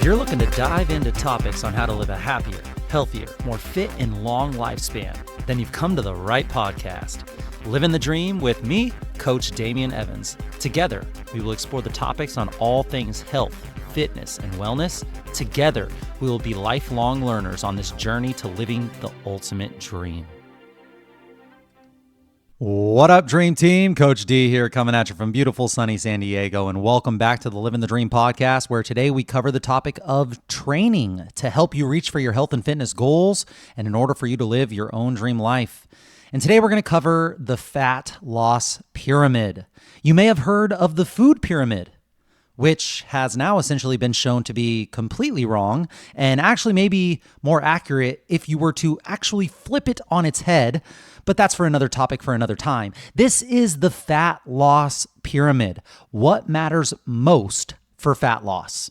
you're looking to dive into topics on how to live a happier, healthier, more fit, and long lifespan, then you've come to the right podcast. Livin the Dream with me, Coach Damian Evans. Together, we will explore the topics on all things health, fitness, and wellness. Together, we will be lifelong learners on this journey to living the ultimate dream. What up, Dream Team? Coach D here, coming at you from beautiful sunny San Diego, and welcome back to the Livin the Dream podcast, where today we cover the topic of training to help you reach for your health and fitness goals and in order for you to live your own dream life. And today we're going to cover the fat loss pyramid. You may have heard of the food pyramid, which has now essentially been shown to be completely wrong and actually maybe more accurate if you were to actually flip it on its head. But that's for another topic for another time. This is the fat loss pyramid. What matters most for fat loss?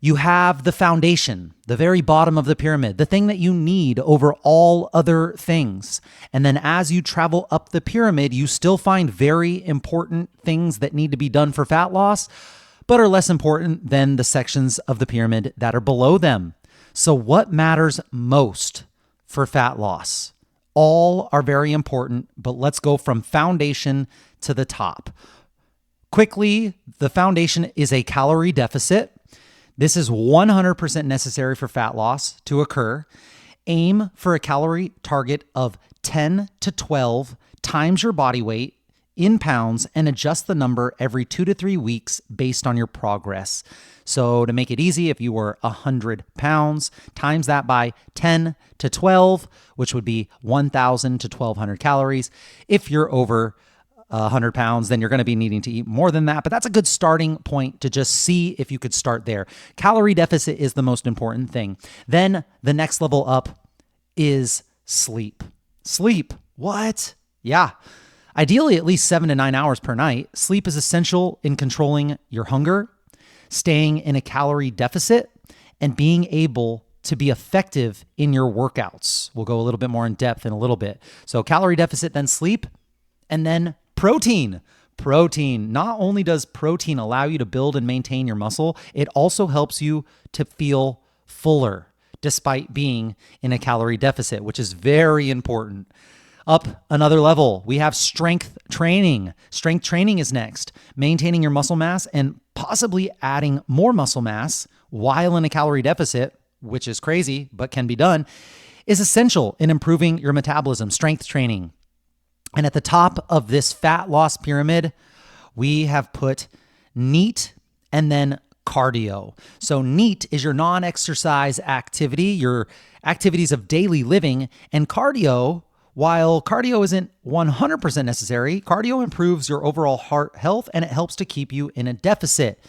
You have the foundation, the very bottom of the pyramid, the thing that you need over all other things. And then as you travel up the pyramid, you still find very important things that need to be done for fat loss, but are less important than the sections of the pyramid that are below them. So what matters most for fat loss? All are very important, but let's go from foundation to the top. Quickly, the foundation is a calorie deficit. This is 100% necessary for fat loss to occur. Aim for a calorie target of 10 to 12 times your body weight in pounds and adjust the number every 2 to 3 weeks based on your progress. So to make it easy, if you were 100 pounds, times that by 10 to 12, which would be 1,000 to 1,200 calories. If you're over 100 pounds, then you're going to be needing to eat more than that. But that's a good starting point to just see if you could start there. Calorie deficit is the most important thing. Then the next level up is sleep. Sleep. What? Yeah. Ideally, at least 7 to 9 hours per night. Sleep is essential in controlling your hunger, staying in a calorie deficit, and being able to be effective in your workouts. We'll go a little bit more in depth in a little bit. So calorie deficit, then sleep, and then protein. Protein. Not only does protein allow you to build and maintain your muscle, it also helps you to feel fuller despite being in a calorie deficit, which is very important. Up another level, we have strength training. Strength training is next. Maintaining your muscle mass and possibly adding more muscle mass while in a calorie deficit, which is crazy, but can be done, is essential in improving your metabolism. Strength training. And at the top of this fat loss pyramid, we have put NEAT and then cardio. So NEAT is your non-exercise activity, your activities of daily living, and cardio. While cardio isn't 100% necessary, cardio improves your overall heart health and it helps to keep you in a deficit.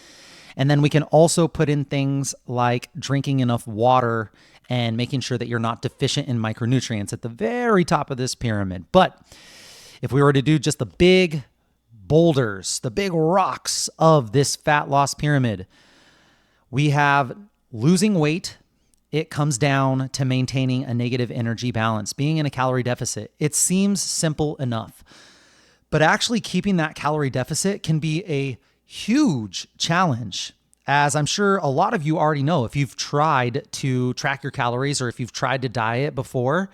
And then we can also put in things like drinking enough water and making sure that you're not deficient in micronutrients at the very top of this pyramid. But if we were to do just the big boulders, the big rocks of this fat loss pyramid, we have losing weight. It comes down to maintaining a negative energy balance, being in a calorie deficit. It seems simple enough, but actually keeping that calorie deficit can be a huge challenge, as I'm sure a lot of you already know if you've tried to track your calories or if you've tried to diet before.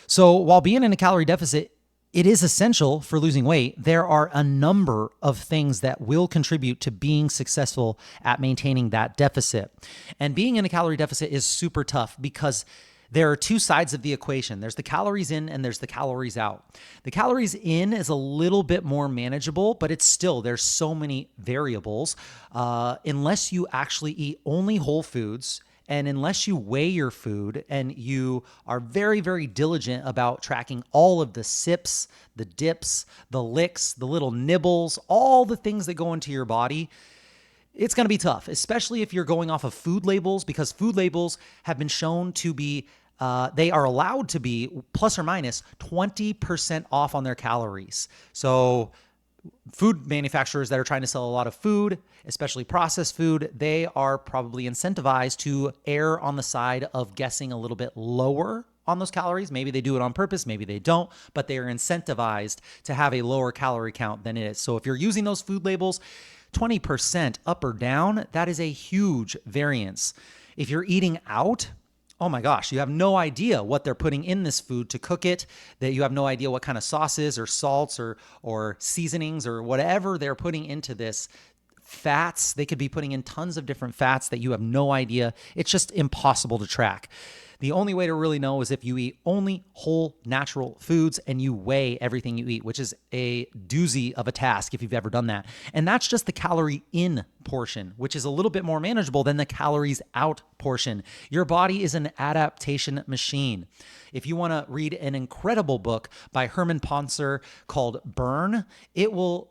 So while being in a calorie deficit, it is essential for losing weight. There are a number of things that will contribute to being successful at maintaining that deficit. And being in a calorie deficit is super tough because there are two sides of the equation. There's the calories in and there's the calories out. The calories in is a little bit more manageable, but it's still, there's so many variables. Unless you actually eat only whole foods, and unless you weigh your food and you are very, very diligent about tracking all of the sips, the dips, the licks, the little nibbles, all the things that go into your body, it's going to be tough, especially if you're going off of food labels, because food labels have been shown to be, they are allowed to be plus or minus 20% off on their calories. So food manufacturers that are trying to sell a lot of food, especially processed food, they are probably incentivized to err on the side of guessing a little bit lower on those calories. Maybe they do it on purpose, maybe they don't, but they are incentivized to have a lower calorie count than it is. So if you're using those food labels, 20% up or down, that is a huge variance. If you're eating out, oh my gosh, you have no idea what they're putting in this food to cook it, that you have no idea what kind of sauces or salts or seasonings or whatever they're putting into this. Fats, they could be putting in tons of different fats that you have no idea. It's just impossible to track. The only way to really know is if you eat only whole natural foods and you weigh everything you eat, which is a doozy of a task if you've ever done that. And that's just the calorie in portion, which is a little bit more manageable than the calories out portion. Your body is an adaptation machine. If you want to read an incredible book by Herman Poncer called Burn, it will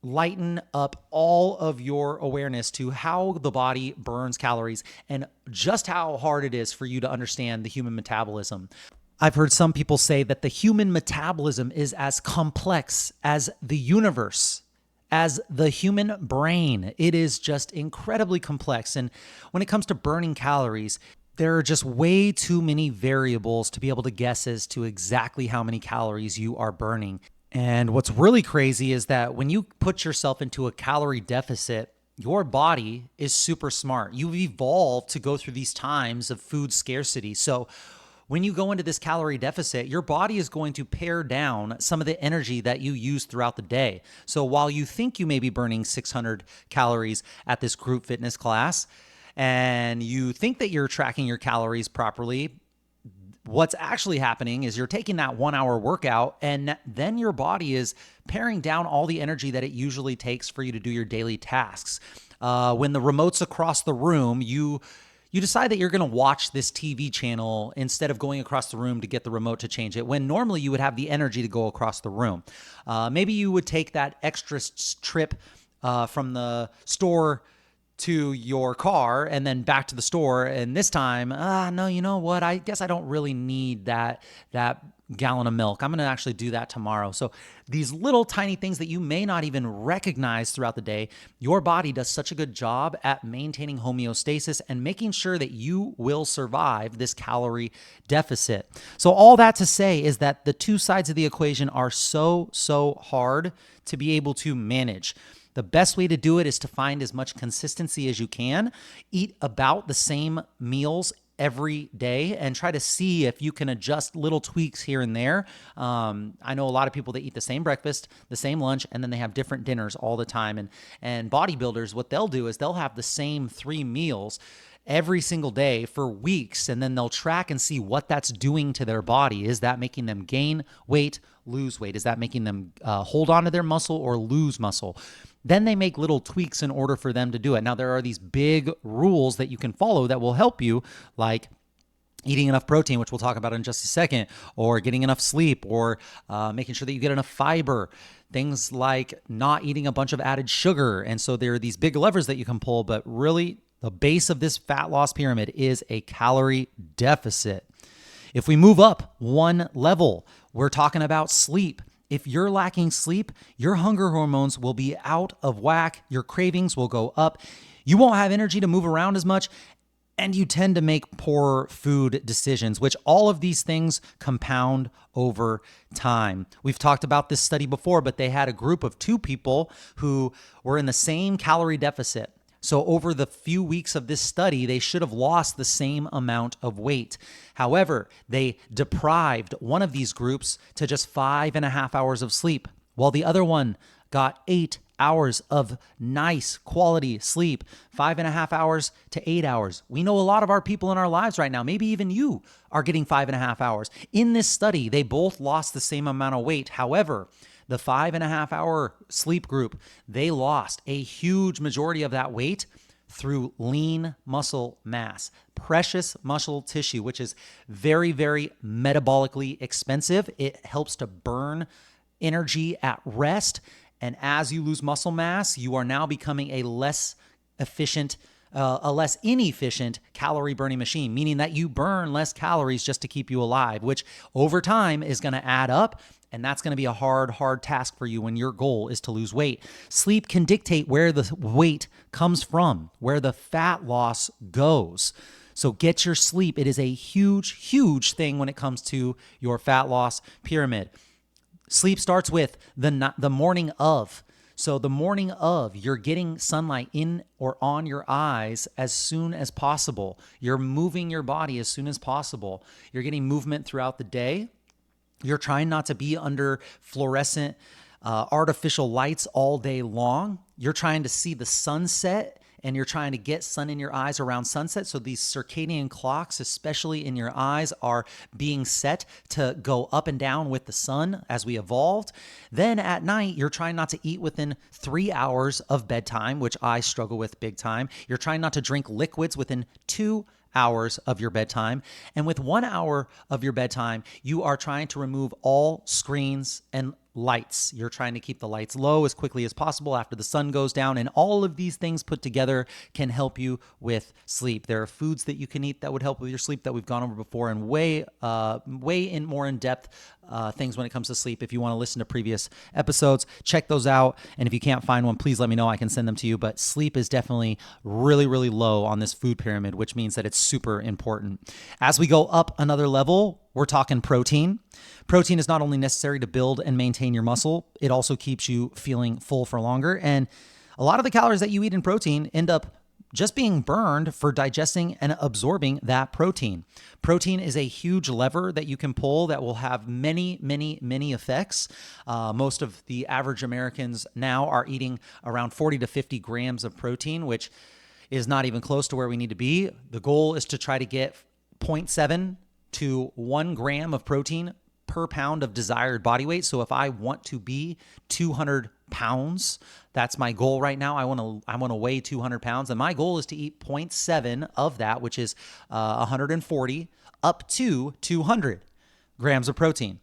lighten up all of your awareness to how the body burns calories and just how hard it is for you to understand the human metabolism. I've heard some people say that the human metabolism is as complex as the universe, as the human brain. It is just incredibly complex. And when it comes to burning calories, there are just way too many variables to be able to guess as to exactly how many calories you are burning. And what's really crazy is that when you put yourself into a calorie deficit, your body is super smart. You've evolved to go through these times of food scarcity. So when you go into this calorie deficit, your body is going to pare down some of the energy that you use throughout the day. So while you think you may be burning 600 calories at this group fitness class, and you think that you're tracking your calories properly, what's actually happening is you're taking that 1 hour workout and then your body is paring down all the energy that it usually takes for you to do your daily tasks. When the remote's across the room, you decide that you're going to watch this TV channel instead of going across the room to get the remote to change it, when normally you would have the energy to go across the room. Maybe you would take that extra trip from the store to your car and then back to the store. And this time, no, you know what? I guess I don't really need that gallon of milk. I'm going to actually do that tomorrow. So these little tiny things that you may not even recognize throughout the day, your body does such a good job at maintaining homeostasis and making sure that you will survive this calorie deficit. So all that to say is that the two sides of the equation are so hard to be able to manage. The best way to do it is to find as much consistency as you can. Eat about the same meals every day and try to see if you can adjust little tweaks here and there. I know a lot of people that eat the same breakfast, the same lunch, and then they have different dinners all the time. And bodybuilders, what they'll do is they'll have the same 3 meals every single day for weeks, and then they'll track and see what that's doing to their body. Is that making them gain weight, lose weight? Is that making them hold on to their muscle or lose muscle? Then they make little tweaks in order for them to do it. Now, there are these big rules that you can follow that will help you, like eating enough protein, which we'll talk about in just a second, or getting enough sleep, or making sure that you get enough fiber, things like not eating a bunch of added sugar. And so there are these big levers that you can pull, but really the base of this fat loss pyramid is a calorie deficit. If we move up one level, we're talking about sleep. If you're lacking sleep, your hunger hormones will be out of whack. Your cravings will go up. You won't have energy to move around as much, and you tend to make poor food decisions, which all of these things compound over time. We've talked about this study before, but they had a group of 2 people who were in the same calorie deficit. So over the few weeks of this study, they should have lost the same amount of weight. However, they deprived one of these groups to just 5.5 hours of sleep, while the other one got 8 hours of nice quality sleep, 5.5 hours to 8 hours. We know a lot of our people in our lives right now, maybe even you, are getting 5.5 hours. In this study, they both lost the same amount of weight. However, the 5.5 hour sleep group, they lost a huge majority of that weight through lean muscle mass, precious muscle tissue, which is very, very metabolically expensive. It helps to burn energy at rest. And as you lose muscle mass, you are now becoming a less inefficient calorie burning machine, meaning that you burn less calories just to keep you alive, which over time is going to add up. And that's going to be a hard task for you when your goal is to lose weight. Sleep can dictate where the weight comes from, where the fat loss goes. So get your sleep. It is a huge thing when it comes to your fat loss pyramid. Sleep starts with the morning of. So the morning of, you're getting sunlight in or on your eyes as soon as possible. You're moving your body as soon as possible. You're getting movement throughout the day. You're trying not to be under fluorescent artificial lights all day long. You're trying to see the sunset, and you're trying to get sun in your eyes around sunset. So these circadian clocks, especially in your eyes, are being set to go up and down with the sun as we evolved. Then at night, you're trying not to eat within 3 hours of bedtime, which I struggle with big time. You're trying not to drink liquids within 2 hours of your bedtime. And with 1 hour of your bedtime, you are trying to remove all screens and lights. You're trying to keep the lights low as quickly as possible after the sun goes down. And all of these things put together can help you with sleep. There are foods that you can eat that would help with your sleep that we've gone over before, and way more in depth things when it comes to sleep. If you want to listen to previous episodes, check those out. And if you can't find one, please let me know. I can send them to you. But sleep is definitely really, really low on this food pyramid, which means that it's super important. As we go up another level, we're talking protein. Protein is not only necessary to build and maintain your muscle, it also keeps you feeling full for longer. And a lot of the calories that you eat in protein end up just being burned for digesting and absorbing that protein. Protein is a huge lever that you can pull that will have many, many, many effects. Most of the average Americans now are eating around 40 to 50 grams of protein, which is not even close to where we need to be. The goal is to try to get 0.7 to 1 gram of protein per pound of desired body weight. So if I want to be 200 pounds, that's my goal right now. I want to weigh 200 pounds, and my goal is to eat 0.7 of that, which is 140 up to 200 grams of protein.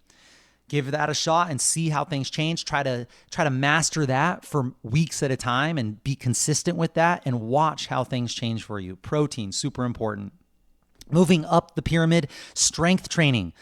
Give that a shot and see how things change. Try to master that for weeks at a time and be consistent with that, and watch how things change for you. Protein, super important. Moving up the pyramid, strength training.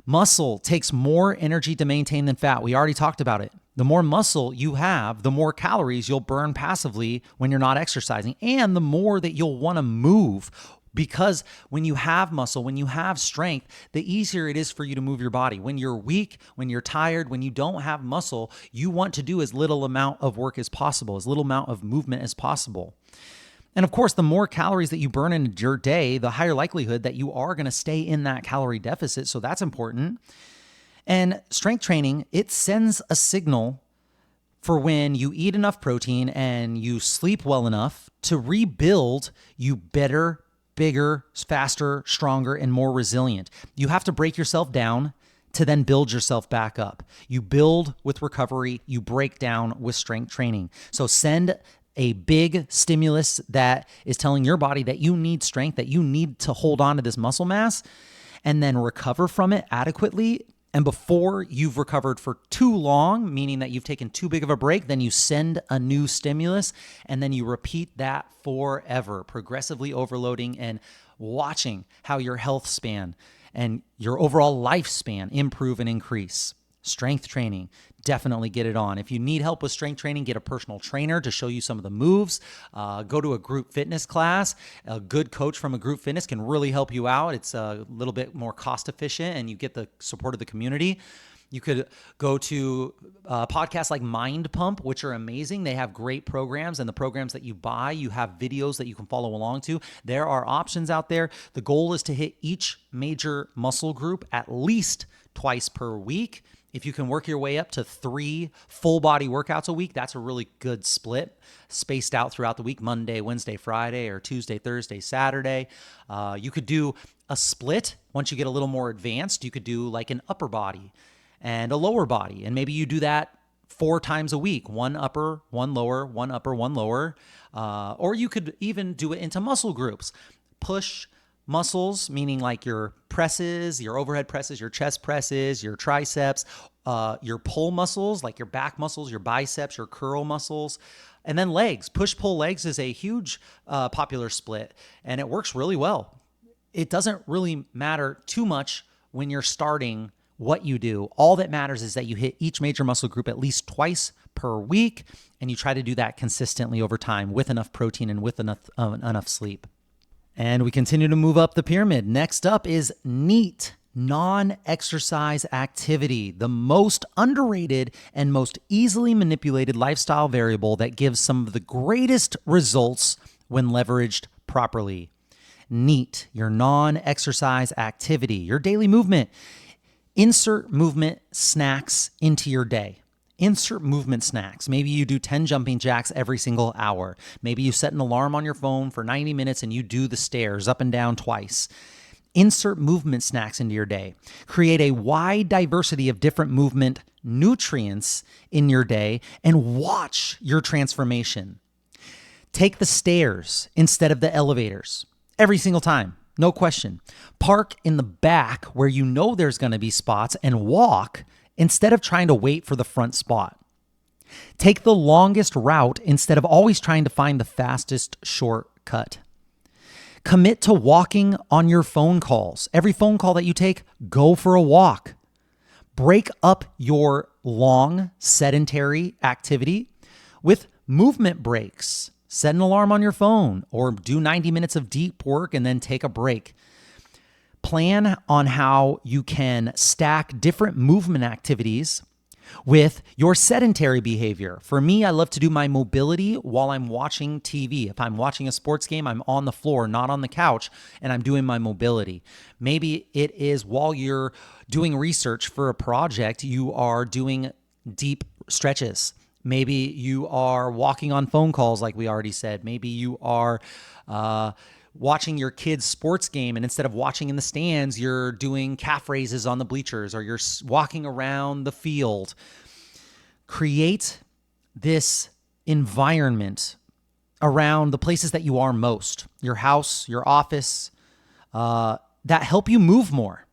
Muscle takes more energy to maintain than fat. We already talked about it. The more muscle you have, the more calories you'll burn passively when you're not exercising, and the more that you'll want to move. Because when you have muscle, when you have strength, the easier it is for you to move your body. When you're weak, when you're tired, when you don't have muscle, you want to do as little amount of work as possible, as little amount of movement as possible. And of course, the more calories that you burn in your day, the higher likelihood that you are going to stay in that calorie deficit. So that's important. And strength training, it sends a signal for when you eat enough protein and you sleep well enough to rebuild you better, bigger, faster, stronger, and more resilient. You have to break yourself down to then build yourself back up. You build with recovery, you break down with strength training. So send a big stimulus that is telling your body that you need strength, that you need to hold on to this muscle mass, and then recover from it adequately. And before you've recovered for too long, meaning that you've taken too big of a break, then you send a new stimulus, and then you repeat that forever, progressively overloading and watching how your health span and your overall lifespan improve and increase. Strength training, definitely get it on. If you need help with strength training, get a personal trainer to show you some of the moves. Go to a group fitness class. A good coach from a group fitness can really help you out. It's a little bit more cost efficient, and you get the support of the community. You could go to podcasts like Mind Pump, which are amazing. They have great programs, and the programs that you buy, you have videos that you can follow along to. There are options out there. The goal is to hit each major muscle group at least twice per week. If you can work your way up to 3 full body workouts a week, that's a really good split, spaced out throughout the week, Monday, Wednesday, Friday, or Tuesday, Thursday, Saturday. You could do a split. Once you get a little more advanced, you could do like an upper body and a lower body. And maybe you do that 4 times a week, 1 upper, 1 lower, 1 upper, 1 lower. Or you could even do it into muscle groups. Push muscles, meaning like your presses, your overhead presses, your chest presses, your triceps, your pull muscles, like your back muscles, your biceps, your curl muscles, and then legs. Push-pull legs is a huge popular split, and it works really well. It doesn't really matter too much when you're starting what you do. All that matters is that you hit each major muscle group at least twice per week, and you try to do that consistently over time with enough protein and with enough sleep. And we continue to move up the pyramid. Next up is NEAT. Non-exercise activity, the most underrated and most easily manipulated lifestyle variable that gives some of the greatest results when leveraged properly. NEAT, your non-exercise activity, your daily movement. Insert movement snacks into your day. Insert movement snacks. Maybe you do 10 jumping jacks every single hour. Maybe you set an alarm on your phone for 90 minutes and you do the stairs up and down twice. Insert movement snacks into your day. Create a wide diversity of different movement nutrients in your day and watch your transformation. Take the stairs instead of the elevators every single time. No question. Park in the back where you know there's going to be spots and walk instead of trying to wait for the front spot. Take the longest route instead of always trying to find the fastest shortcut. Commit to walking on your phone calls. Every phone call that you take, go for a walk. Break up your long sedentary activity with movement breaks. Set an alarm on your phone or do 90 minutes of deep work and then take a break. Plan on how you can stack different movement activities with your sedentary behavior. For me, I love to do my mobility while I'm watching TV. If I'm watching a sports game, I'm on the floor, not on the couch, and I'm doing my mobility. Maybe it is while you're doing research for a project, you are doing deep stretches. Maybe you are walking on phone calls like we already said. Maybe you are watching your kid's sports game, and instead of watching in the stands, you're doing calf raises on the bleachers or you're walking around the field. Create this environment around the places that you are most, your house, your office, that help you move more.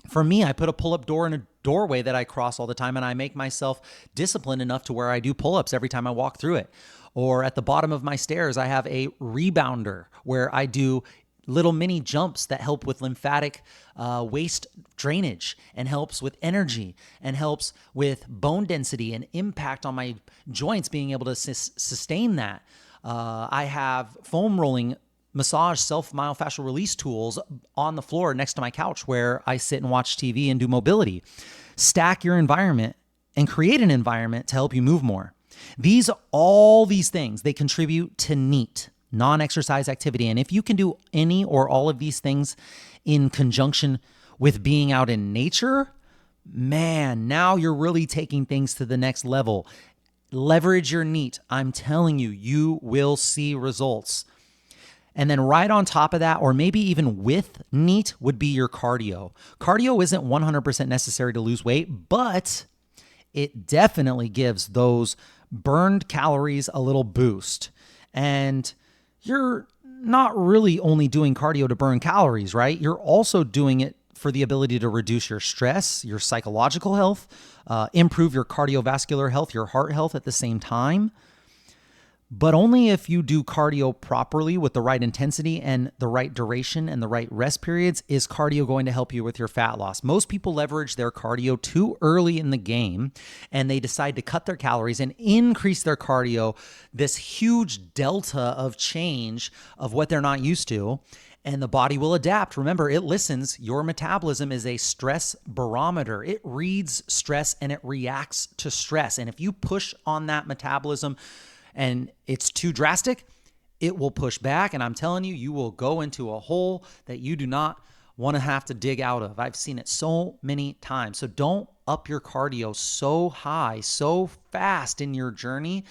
For me, I put a pull-up door in a doorway that I cross all the time, and I make myself disciplined enough to where I do pull-ups every time I walk through it. Or at the bottom of my stairs, I have a rebounder where I do little mini jumps that help with lymphatic waste drainage and helps with energy and helps with bone density and impact on my joints, being able to sustain that. I have foam rolling massage self-myofascial release tools on the floor next to my couch where I sit and watch TV and do mobility. Stack your environment and create an environment to help you move more. All these things, they contribute to NEAT, non-exercise activity. And if you can do any or all of these things in conjunction with being out in nature, man, now you're really taking things to the next level. Leverage your NEAT. I'm telling you, you will see results. And then right on top of that, or maybe even with NEAT, would be your cardio. Cardio isn't 100% necessary to lose weight, but it definitely gives those burned calories a little boost. And you're not really only doing cardio to burn calories, right? You're also doing it for the ability to reduce your stress, your psychological health, improve your cardiovascular health, your heart health at the same time. But only if you do cardio properly with the right intensity and the right duration and the right rest periods is cardio going to help you with your fat loss. Most people leverage their cardio too early in the game and they decide to cut their calories and increase their cardio, this huge delta of change of what they're not used to. And the body will adapt. Remember, it listens. Your metabolism is a stress barometer. It reads stress and it reacts to stress. And if you push on that metabolism and it's too drastic, it will push back. And I'm telling you, you will go into a hole that you do not want to have to dig out of. I've seen it so many times. So don't up your cardio so high, so fast in your journey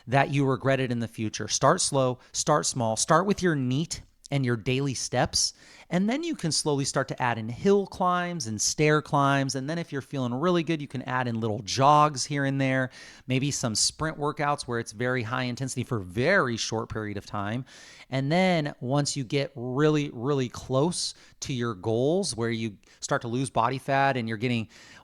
that you regret it in the future. Start slow, start small, start with your NEAT and your daily steps. And then you can slowly start to add in hill climbs and stair climbs. And then if you're feeling really good, you can add in little jogs here and there, maybe some sprint workouts where it's very high intensity for a very short period of time. And then once you get really, really close to your goals where you start to lose body fat and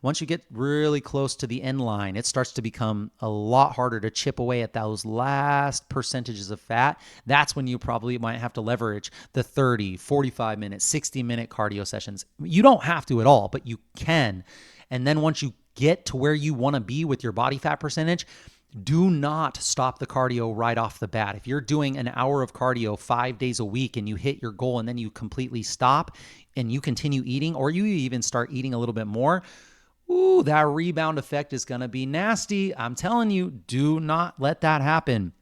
once you get really close to the end line, it starts to become a lot harder to chip away at those last percentages of fat. That's when you probably might have to leverage the 30, 45 minute, 60-minute cardio sessions. You don't have to at all, but you can. And then once you get to where you want to be with your body fat percentage, Do not stop the cardio right off the bat. If you're doing an hour of cardio 5 days a week and you hit your goal and then you completely stop and you continue eating, or you even start eating a little bit more, that rebound effect is going to be nasty. I'm telling you, do not let that happen.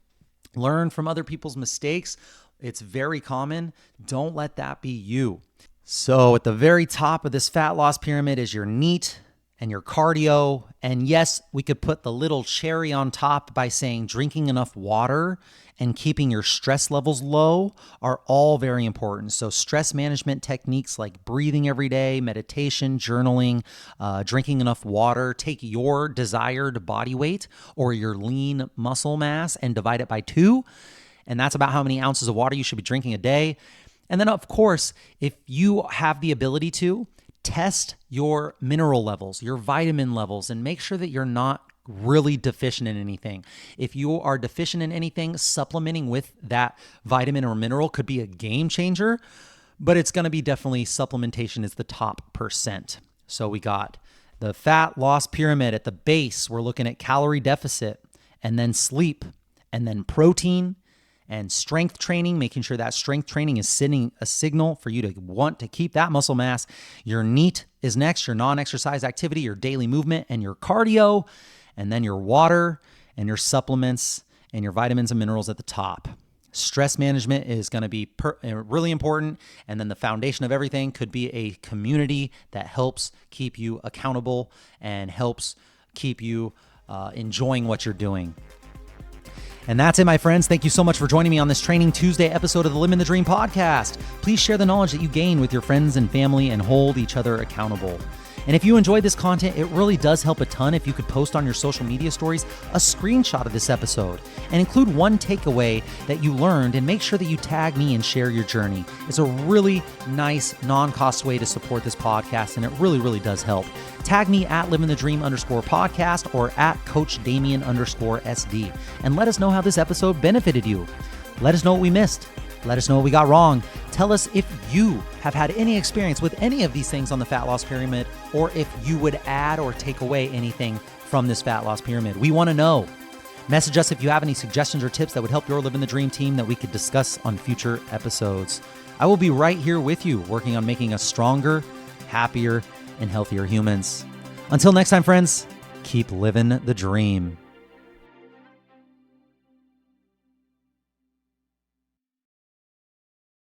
Learn from other people's mistakes. It's very common. Don't let that be you. So at the very top of this fat loss pyramid is your NEAT and your cardio. And yes, we could put the little cherry on top by saying drinking enough water and keeping your stress levels low are all very important. So stress management techniques like breathing every day, meditation, journaling, drinking enough water, take your desired body weight or your lean muscle mass and divide it by 2. And that's about how many ounces of water you should be drinking a day. And then, of course, if you have the ability to, test your mineral levels, your vitamin levels, and make sure that you're not really deficient in anything. If you are deficient in anything, supplementing with that vitamin or mineral could be a game changer, but it's going to be definitely supplementation is the top percent. So we got the fat loss pyramid at the base. We're looking at calorie deficit and then sleep and then protein and strength training, making sure that strength training is sending a signal for you to want to keep that muscle mass. Your NEAT is next, your non-exercise activity, your daily movement, and your cardio, and then your water and your supplements and your vitamins and minerals at the top. Stress management is going to be really important. And then the foundation of everything could be a community that helps keep you accountable and helps keep you enjoying what you're doing. And that's it, my friends. Thank you so much for joining me on this Training Tuesday episode of the Livin the Dream podcast. Please share the knowledge that you gain with your friends and family and hold each other accountable. And if you enjoyed this content, it really does help a ton if you could post on your social media stories a screenshot of this episode and include one takeaway that you learned and make sure that you tag me and share your journey. It's a really nice non-cost way to support this podcast, and it really, really does help. Tag me at livingthedream_podcast or at Coach Damien_SD and let us know how this episode benefited you. Let us know what we missed. Let us know what we got wrong. Tell us if you have had any experience with any of these things on the fat loss pyramid, or if you would add or take away anything from this fat loss pyramid. We want to know. Message us if you have any suggestions or tips that would help your Livin the Dream team that we could discuss on future episodes. I will be right here with you, working on making us stronger, happier, and healthier humans. Until next time, friends, keep living the dream.